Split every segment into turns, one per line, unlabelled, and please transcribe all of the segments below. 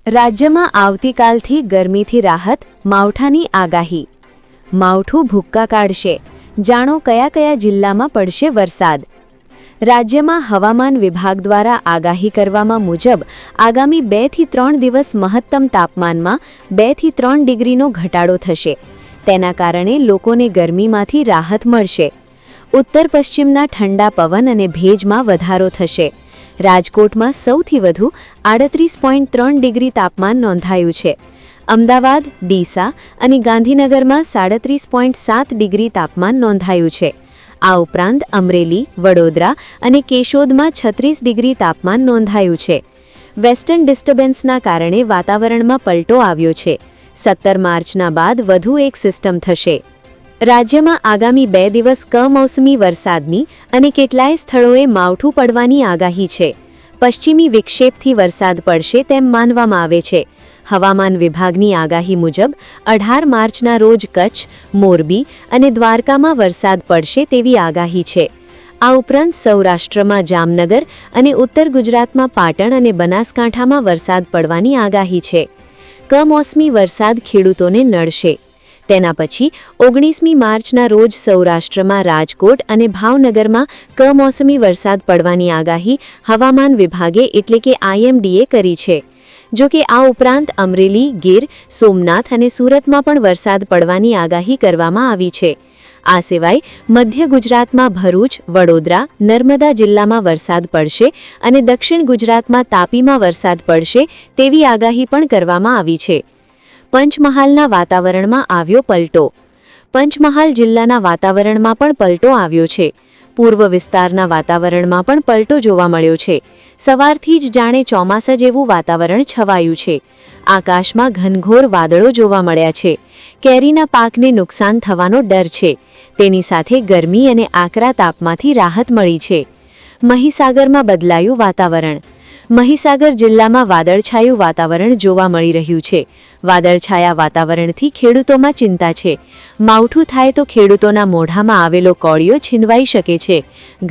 રાજ્યમાં આવતીકાલથી ગરમીથી રાહત, માવઠાની આગાહી. માવઠું ભૂક્કા કાઢશે. જાણો કયા કયા જિલ્લામાં પડશે વરસાદ. રાજ્યમાં હવામાન વિભાગ દ્વારા આગાહી કરવામાં મુજબ આગામી 2 થી 3 દિવસ મહત્તમ તાપમાનમાં 2 થી 3 ડિગ્રીનો ઘટાડો થશે. તેના કારણે લોકોને ગરમીમાંથી રાહત મળશે. ઉત્તર પશ્ચિમના ઠંડા પવન અને ભેજમાં વધારો થશે. રાજકોટમાં સૌથી વધુ 38.3 ડિગ્રી તાપમાન નોંધાયું છે. અમદાવાદ, ડીસા અને ગાંધીનગરમાં 37.7 ડિગ્રી તાપમાન નોંધાયું છે. આ ઉપરાંત અમરેલી, વડોદરા અને કેશોદમાં 36 ડિગ્રી તાપમાન નોંધાયું છે. વેસ્ટર્ન ડિસ્ટર્બન્સના કારણે વાતાવરણમાં પલટો આવ્યો છે. 17 માર્ચના બાદ વધુ એક સિસ્ટમ થશે. રાજ્યમાં આગામી 2 દિવસ કમોસમી વરસાદની અને કેટલાય સ્થળોએ માવઠું પડવાની આગાહી છે. પશ્ચિમી વિક્ષેપથી વરસાદ પડશે તેમ માનવામાં આવે છે. હવામાન વિભાગની આગાહી મુજબ 18 માર્ચના રોજ કચ્છ, મોરબી અને દ્વારકામાં વરસાદ પડશે તેવી આગાહી છે. આ ઉપરાંત સૌરાષ્ટ્રમાં જામનગર અને ઉત્તર ગુજરાતમાં પાટણ અને બનાસકાંઠામાં વરસાદ પડવાની આગાહી છે. કમોસમી વરસાદ ખેડૂતોને નડશે. તેના પછી 19મી માર્ચના રોજ સૌરાષ્ટ્રમાં રાજકોટ અને ભાવનગરમાં કમોસમી વરસાદ પડવાની આગાહી હવામાન વિભાગે એટલે કે IMDએ કરી છે. જો કે આ ઉપરાંત અમરેલી, ગીર, સોમનાથ અને સુરતમાં પણ વરસાદ પડવાની આગાહી કરવામાં આવી છે. આ સિવાય મધ્ય ગુજરાતમાં ભરૂચ, વડોદરા, નર્મદા જિલ્લામાં વરસાદ પડશે અને દક્ષિણ ગુજરાતમાં તાપીમાં વરસાદ પડશે તેવી આગાહી પણ કરવામાં આવી છે. પંચમહાલના વાતાવરણમાં આવ્યો પલટો. પંચમહાલ જિલ્લાના વાતાવરણમાં પણ પલટો આવ્યો છે. પૂર્વ વિસ્તારના વાતાવરણમાં પણ પલટો જોવા મળ્યો છે. સવારથી જ જાણે ચોમાસા જેવું વાતાવરણ છવાયું છે. આકાશમાં ઘનઘોર વાદળો જોવા મળ્યા છે. કેરીના પાકને નુકસાન થવાનો ડર છે. તેની સાથે ગરમી અને આકરા તાપમાંથી રાહત મળી છે. મહીસાગરમાં બદલાયું વાતાવરણ. મહીસાગર જિલ્લામાં વાદળછાયું વાતાવરણ જોવા મળી રહ્યું છે. વાદળછાયા વાતાવરણથી ખેડૂતોમાં ચિંતા છે. માવઠું થાય તો ખેડૂતોના મોઢામાં આવેલો કોળિયો છીનવાઈ શકે છે.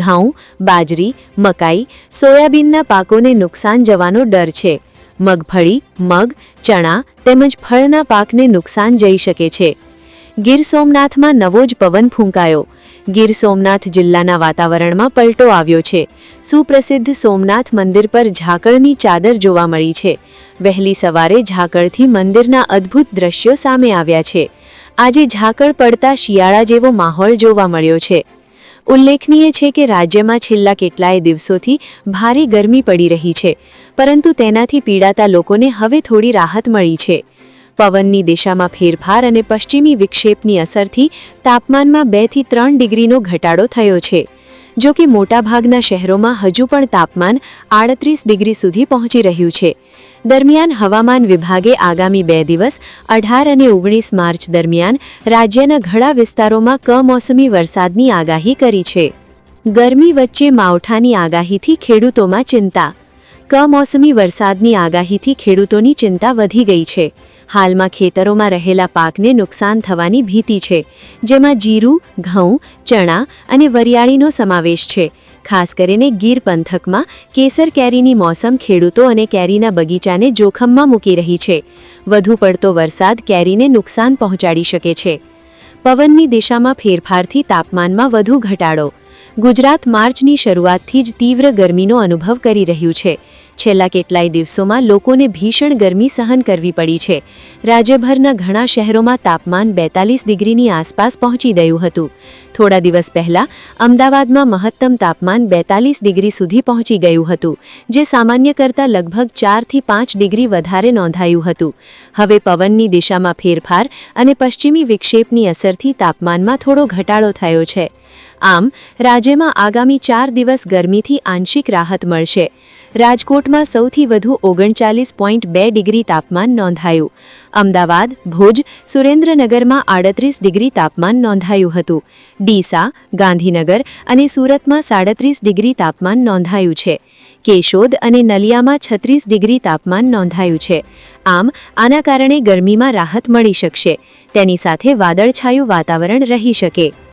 ઘઉં, બાજરી, મકાઈ, સોયાબીનના પાકોને નુકસાન જવાનો ડર છે. મગફળી, મગ, ચણા તેમજ ફળના પાકને નુકસાન જઈ શકે છે. ગીર સોમનાથમાં નવો જ પવન ફૂંકાયો. ગીર સોમનાથ જિલ્લાના વાતાવરણમાં પલટો આવ્યો છે. સુપ્રસિદ્ધ સોમનાથ મંદિર પર ઝાકળની ચાદર જોવા મળી છે. વહેલી સવારે ઝાકળથી મંદિરના અદ્ભુત દ્રશ્યો સામે આવ્યા છે. આજે ઝાકળ પડતા શિયાળા જેવો માહોલ જોવા મળ્યો છે. ઉલ્લેખનીય છે કે રાજ્યમાં છેલ્લા કેટલાય દિવસોથી ભારે ગરમી પડી રહી છે, પરંતુ તેનાથી પીડાતા લોકોને હવે થોડી રાહત મળી છે. પવનની દિશામાં ફેરફાર અને પશ્ચિમી વિક્ષેપની અસરથી તાપમાનમાં 2 થી 3 ડિગ્રીનો ઘટાડો થયો છે. જો કે મોટાભાગના શહેરોમાં હજુ પણ તાપમાન 38 ડિગ્રી સુધી પહોંચી રહ્યું છે. દરમિયાન હવામાન વિભાગે આગામી 2 દિવસ 18 અને 19 માર્ચ દરમિયાન રાજ્યના ઘણા વિસ્તારોમાં કમોસમી વરસાદની આગાહી કરી છે. ગરમી વચ્ચે માવઠાની આગાહીથી ખેડૂતોમાં ચિંતા. કમોસમી વરસાદની આગાહીથી ખેડૂતોની ચિંતા વધી ગઈ છે. હાલમાં ખેતરોમાં રહેલા પાકને નુકસાન થવાની ભીતિ છે, જેમાં જીરું, ઘઉં, ચણા અને વરિયાળીનો સમાવેશ છે. ખાસ કરીને ગીર પંથકમાં કેસર કેરીની મોસમ ખેડૂતો અને કેરીના બગીચાને જોખમમાં મૂકી રહી છે. વધુ પડતો વરસાદ કેરીને નુકસાન પહોંચાડી શકે છે. પવનની દિશામાં ફેરફારથી તાપમાનમાં વધુ ઘટાડો. ગુજરાત માર્ચની શરૂઆતથી જ તીવ્ર ગરમીનો અનુભવ કરી રહ્યું છે. છેલ્લા કેટલાય દિવસોમાં લોકોને ભીષણ ગરમી સહન કરવી પડી છે. રાજ્યભરના ઘણા શહેરોમાં તાપમાન 42 ડિગ્રીની આસપાસ પહોંચી ગયું હતું. થોડા દિવસ પહેલા અમદાવાદમાં મહત્તમ તાપમાન 42 ડિગ્રી સુધી પહોંચી ગયું હતું, જે સામાન્ય કરતાં લગભગ 4 થી 5 ડિગ્રી વધારે નોંધાયું હતું. હવે પવનની દિશામાં ફેરફાર અને પશ્ચિમી વિક્ષેપની અસરથી તાપમાનમાં થોડો ઘટાડો થયો છે. આમ રાજ્યમાં આગામી 4 દિવસ ગરમીથી આંશિક રાહત મળશે. રાજકોટમાં સૌથી વધુ 39.2 ડિગ્રી તાપમાન નોંધાયું. અમદાવાદ, ભુજ, સુરેન્દ્રનગરમાં 38 ડિગ્રી તાપમાન નોંધાયું હતું. ડીસા, ગાંધીનગર અને સુરતમાં 37 ડિગ્રી તાપમાન નોંધાયું છે. કેશોદ અને નલિયામાં 36 ડિગ્રી તાપમાન નોંધાયું છે. આમ આના કારણે ગરમીમાં રાહત મળી શકશે. તેની સાથે વાદળછાયું વાતાવરણ રહી શકે.